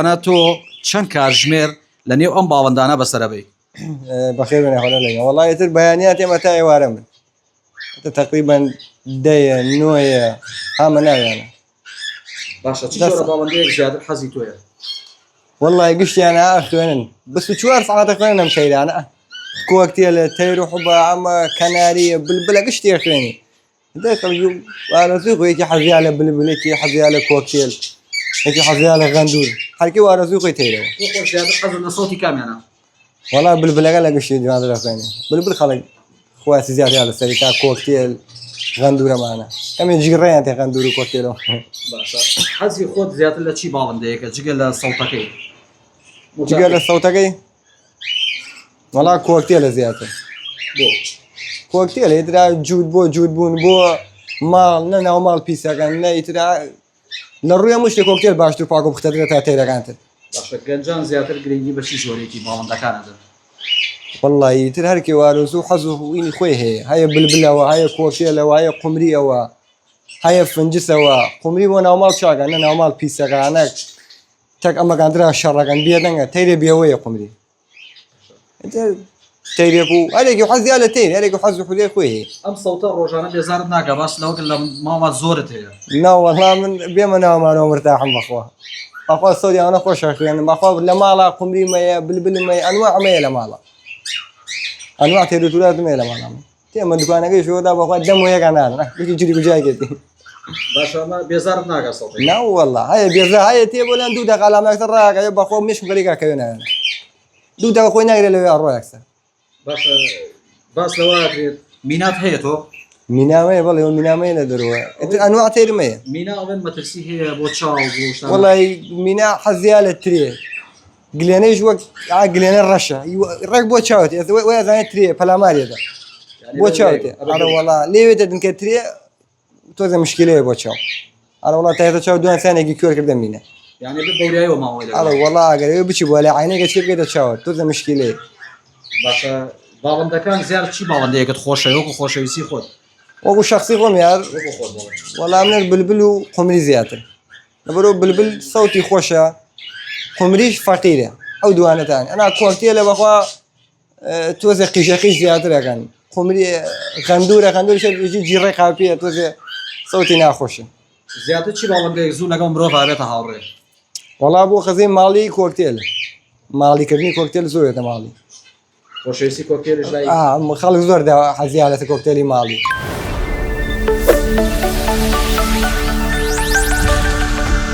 أنا تو چەند کاتژمێر لە نێو ئەم باوەندانە بەسەرەبەی بخير من يا لي والله يتر بيانات متى يوارم تقريبا دية نوية هم ناوي أنا باشە چ جۆرە باوەندەیەک زیاتر حەزی تۆیە؟ والله قشتي أنا أخوان بس شوار ساعات أخوان مشيلة أنا كوكتيل تيرو حبة عما كناري بلبلة قشتي أخواني ذاك اليوم أنا زوج يجي حظي على بلبلة يجي حظي على كوكتيل يجي حظي على غندور حركي وأنا زوج تيرو تۆ خۆش زیاتر حەزت لە سەوتی کامیانە؟ والله بلبلة قال قشتي جماعة أخواني بلبل خلق خواتي زيادة على سريكا كوكتيل غندورة معنا كم يجي ريان تي غندور وكوكتيل باشە حەزی خۆت زیاتر لە چی باوەندەیەکە جگە لە سەوتەکەی؟ جگە لە سەوتەکەی والله كوكتيل زيادة بۆ كوكتيل يترا جود بون بو مال ناو مال بيسا كان لا يترا للرويا مش كوكتيل باش تو باكو بختار تا تيرا كانت باشە گەنجان زیاتر گرنگی بە چی جۆرێکی باوەندەکانەدەن؟ والله يتر هركي وارزو حظه وين خوي هي بلبلة وهي كوكتيل وهي قمرية وهي فنجسة وقمري وناو مال شاغا ناو مال بيسا كانك تك اما كان درا شر كان بيدنga تيري بيوي قمري انت تيري بو عليك حظي على تيري عليك حظ حلي خوي ئەم سەوتە ڕۆژانە بێزارت ناکە باش لەوەک لە ماوە زۆرت هەیە؟ لا والله من بيما ناو ما مرتاح بخوا اخو السعودي انا خوش يعني ما اخو لا مالا قمري ما بلبل ما انواع ما لا مالا انواع تيري ما لا مالا تي من دكانك شو دا بخوا دم ويا كان بيجي جري بجاي كده باشە بێزارت ناکە سەوتەکە؟ لا والله هاي بيزا هاي تي بولان دودا قال ما اكثر راك يا بخوا مش مغريقا كينا دودا خوينا غير لو يروح اكثر باشە باس لەوەکرێت مینات هەیە تۆ؟ مينامي والله مينامي لا دروا انت انواع تيري ما مینا ئەوێن مەترسی هەیە بۆ چاو بۆ شتان؟ والله مينا حزيالة تري قليانيش وقت قليان الرشا ركبوا تشاوتي ويا زين تري فلا مالي ذا بو تشاوتي انا والله ليه بدك تري توزع مشكله بو تشاو انا والله تايتا تشاو دون ثانيه يجي كور كده مينا يعني بەوریایەوە ماوەی انا والله قال بيجي ولا عينك كيف كده تشاو توزع مشكله باشە باوەندەکان زیاتر چی باوەندەیەکت خۆشە وەکو خۆشەویستی خۆت؟ وابو شخصي قوم يار وەکو خۆت بڵێ. والله من البلبل وقمري زياده نبرو بلبل صوتي خوشه قمريش فقيره او دوانه ثاني انا كورتيله بخوا توزع قيش زياده كان قمري غندوره شي يجي جيري قابيه توزع صوتي ناخوشه زیاتر چی باوەندەیەک زوو لەگەڵ مرۆڤ هەبێتە هاوڕێ؟ والله ابو خزين مالي كوكتيل مالي كرني كوكتيل زويته مالي خۆشەویستی کۆکتێلش لای خلق زور ده حزي على كوكتيلي مالي